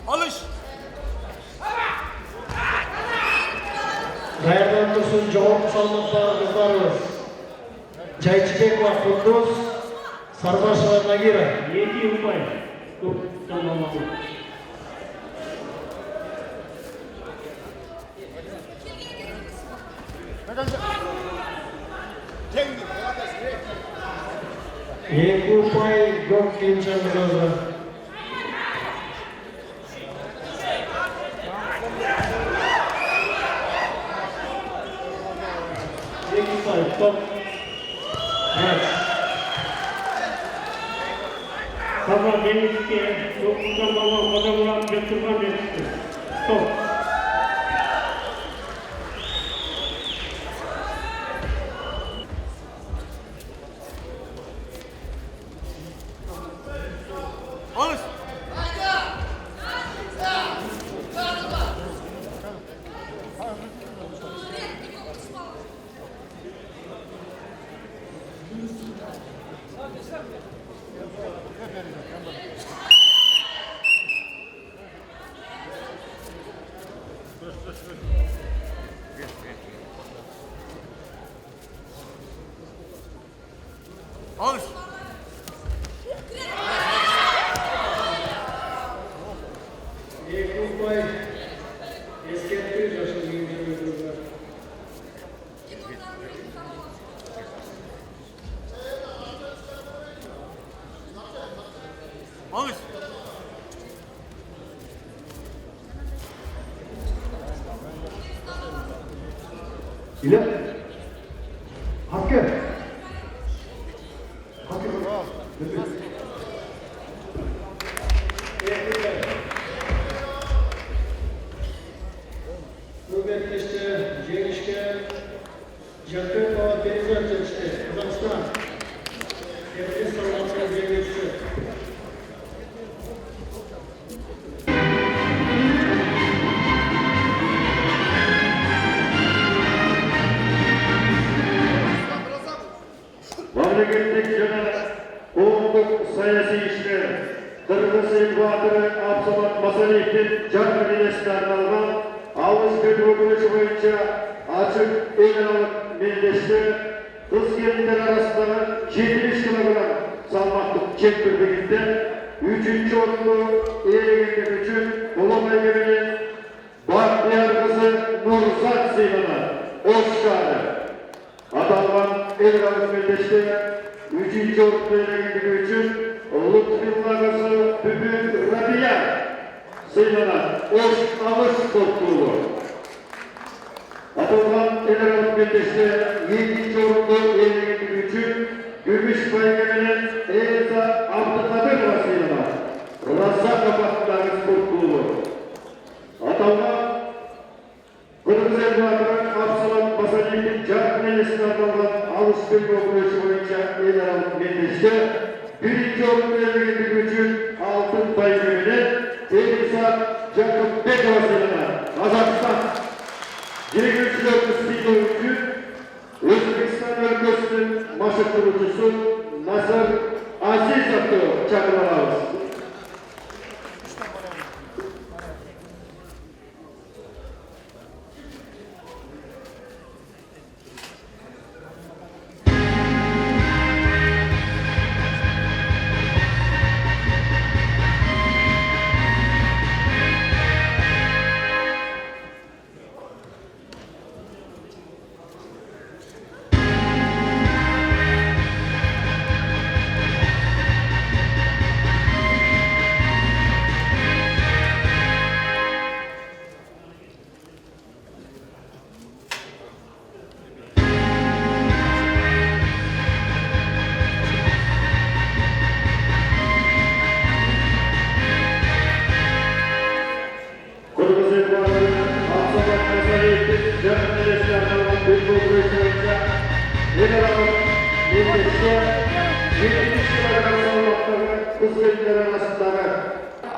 Alış. Qayerdan tursin javob salmoqda qizlarimiz. Jaychibek va Qunduz, Sarbash va Nagira. 2 umpay. Tamam. Yekupay yok keyinchamiz. Stop. Evet. Sabah denizki, yokuştan baba kocaman götürmen denizki. Stop. Alış. Alış. Yekupay eskертtir yaşadığımız. Alış. İle. Hakkı. Hakkı. Nöbetleşti, Jenişke, Jakubova, Berizatçı, Kazakistan. Hepsi sağlıklı gelişti. Memleketlik және қоғамдық саяси işler Қырғыз Элбатыры Абсамат Масалиевтен жаңа кеңеске арналған ауыз көтөргүлүшү боюнча ачык эл-аралык белдеште кыз келиндер арасындагы 70 килограмм салмактык чемпиондугунда 3-чү орунду ээлегендиги үчүн Уланбайга менен Бактияр кызы Нурзат сыйланат. Оскар аталган эл-аралык белдеште 3-чү орунду ээлегендиги үчүн Лутфилла кызы Бүбүн Рабия сыйланат. Алыш спорттуулу. Аталган эл-аралык белдеште 2-чү орунду ээлегендиги үчүн Күмүш байга менен Элза Абдыкадырова сыйланат. Раззаков атындагы спорттуулу. Аталган Кыргыз Элбатыры Абсамат Масалиевдин жаркын энесине арналган алыш көтөргүлүшү боюнча эл-аралык белдеште 1-чү орунду ээлегендиги үчүн алтын байга менен Элиза Жакупбекова сыйланат. Казакстан жүргүнчүлөрдү сыйлоо үчүн Өзбекстан өлкөсүнүн машыктыруучусу Насыр Азизовду чакырып алабыз.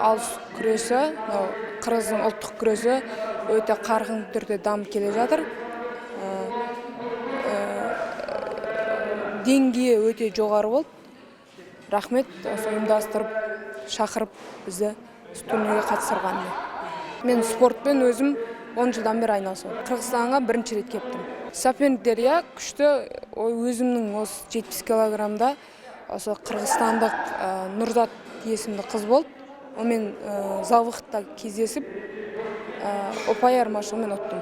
Алыс күресі, Қырғыздың ұлттық күресі өте қарқынды түрде дамып келе жатыр. Деңгейі өте жоғары болды. Рахмет, осы ұйымдастырып, шақырып бізді турнирге қатыстырғанына. Мен спортпен өзім 10 жылдан бері айналысамын. Қырғызстанға бірінші рет кеттім. Соперниктер күшті, өзімнің осы 70 килограммда осы қырғызстандық Нұрзат есімді қыз болды. Онымен заводта кездесіп, ұпай айырмашылығымен ұттым.